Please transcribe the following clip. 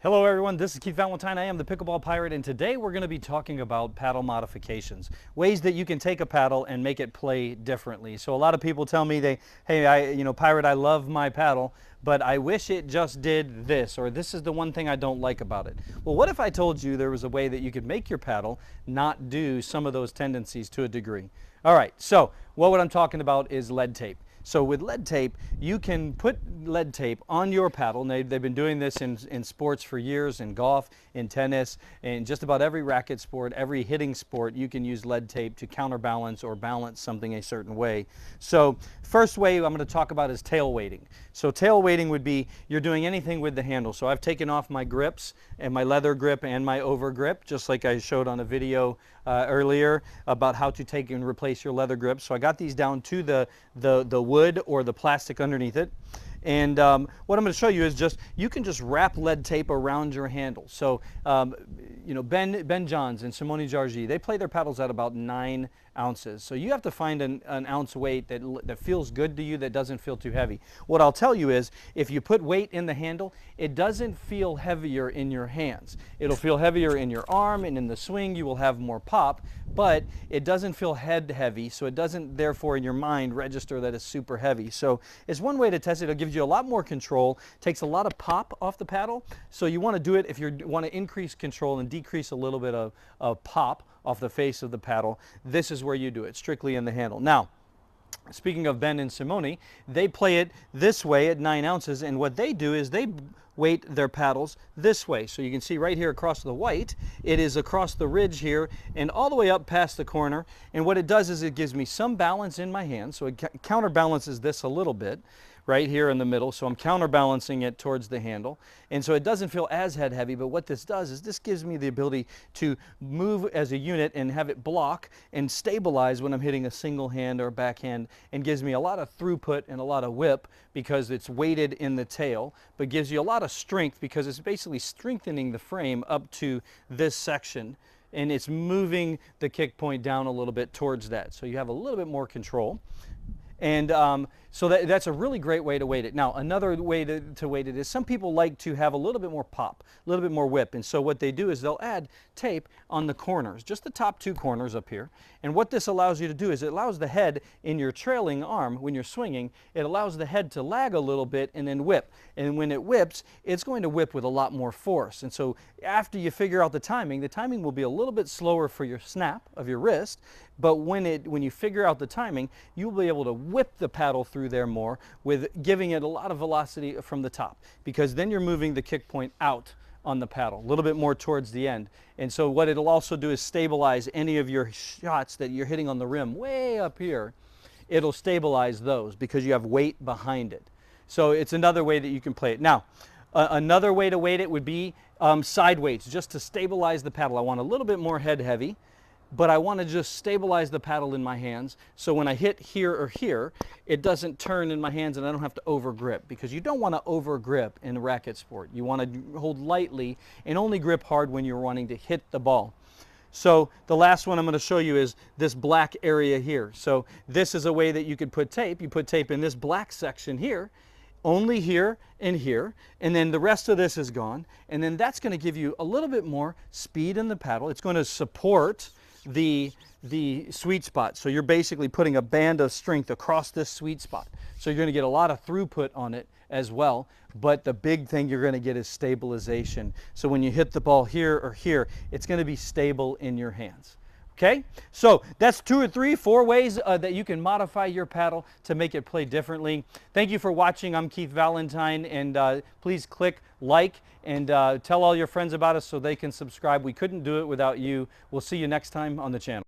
Hello everyone, this is Keith Valentine. I am the Pickleball Pirate, and today we're going to be talking about paddle modifications. Ways that you can take a paddle and make it play differently. So a lot of people tell me Pirate, I love my paddle, but I wish it just did this, or this is the one thing I don't like about it. Well, what if I told you there was a way that you could make your paddle not do some of those tendencies to a degree? All right, so what I'm talking about is lead tape. So with lead tape, you can put lead tape on your paddle. They've been doing this in sports for years, in golf, in tennis, in just about every racket sport, every hitting sport, you can use lead tape to counterbalance or balance something a certain way. So first way I'm going to talk about is tail weighting. So tail weighting would be you're doing anything with the handle. So I've taken off my grips and my leather grip and my over grip, just like I showed on a video earlier about how to take and replace your leather grip. So I got these down to the wood or the plastic underneath it. And what I'm going to show you is you can just wrap lead tape around your handle. So, Ben Johns and Simone Jardim, they play their paddles at about 9 ounces. So you have to find an ounce weight that feels good to you, that doesn't feel too heavy. What I'll tell you is, if you put weight in the handle, it doesn't feel heavier in your hands. It'll feel heavier in your arm, and in the swing you will have more pop, but it doesn't feel head heavy, so it doesn't therefore in your mind register that it's super heavy. So it's one way to test it. It gives you a lot more control, takes a lot of pop off the paddle. So you want to do it if you want to increase control and decrease a little bit of pop off the face of the paddle. This is where you do it, strictly in the handle. Now, speaking of Ben and Simone, they play it this way at 9 ounces, and what they do is they weight their paddles this way. So you can see right here across the white, it is across the ridge here and all the way up past the corner. And what it does is it gives me some balance in my hand, so it counterbalances this a little bit right here in the middle. So I'm counterbalancing it towards the handle. And so it doesn't feel as head heavy, but what this does is this gives me the ability to move as a unit and have it block and stabilize when I'm hitting a single hand or backhand, and gives me a lot of throughput and a lot of whip because it's weighted in the tail, but gives you a lot of strength because it's basically strengthening the frame up to this section, and it's moving the kick point down a little bit towards that. So you have a little bit more control. And so that's a really great way to weight it. Now, another way to weight it is some people like to have a little bit more pop, a little bit more whip. And so what they do is they'll add tape on the corners, just the top 2 corners up here. And what this allows you to do is it allows the head in your trailing arm, when you're swinging, it allows the head to lag a little bit and then whip. And when it whips, it's going to whip with a lot more force. And so after you figure out the timing will be a little bit slower for your snap of your wrist. But when you figure out the timing, you'll be able to whip the paddle through there more, with giving it a lot of velocity from the top, because then you're moving the kick point out on the paddle, a little bit more towards the end. And so what it'll also do is stabilize any of your shots that you're hitting on the rim way up here. It'll stabilize those because you have weight behind it. So it's another way that you can play it. Now, another way to weight it would be side weights, just to stabilize the paddle. I want a little bit more head heavy, but I want to just stabilize the paddle in my hands, so when I hit here or here, it doesn't turn in my hands and I don't have to over grip, because you don't want to over grip in a racket sport. You want to hold lightly and only grip hard when you're wanting to hit the ball. So the last one I'm going to show you is this black area here. So this is a way that you could put tape. You put tape in this black section here, only here, and then the rest of this is gone. And then that's going to give you a little bit more speed in the paddle. It's going to support the sweet spot. So you're basically putting a band of strength across this sweet spot. So you're going to get a lot of throughput on it as well. But the big thing you're going to get is stabilization. So when you hit the ball here or here, it's going to be stable in your hands. Okay, so that's 2 or 3, 4 ways that you can modify your paddle to make it play differently. Thank you for watching. I'm Keith Valentine, and please click like and tell all your friends about us so they can subscribe. We couldn't do it without you. We'll see you next time on the channel.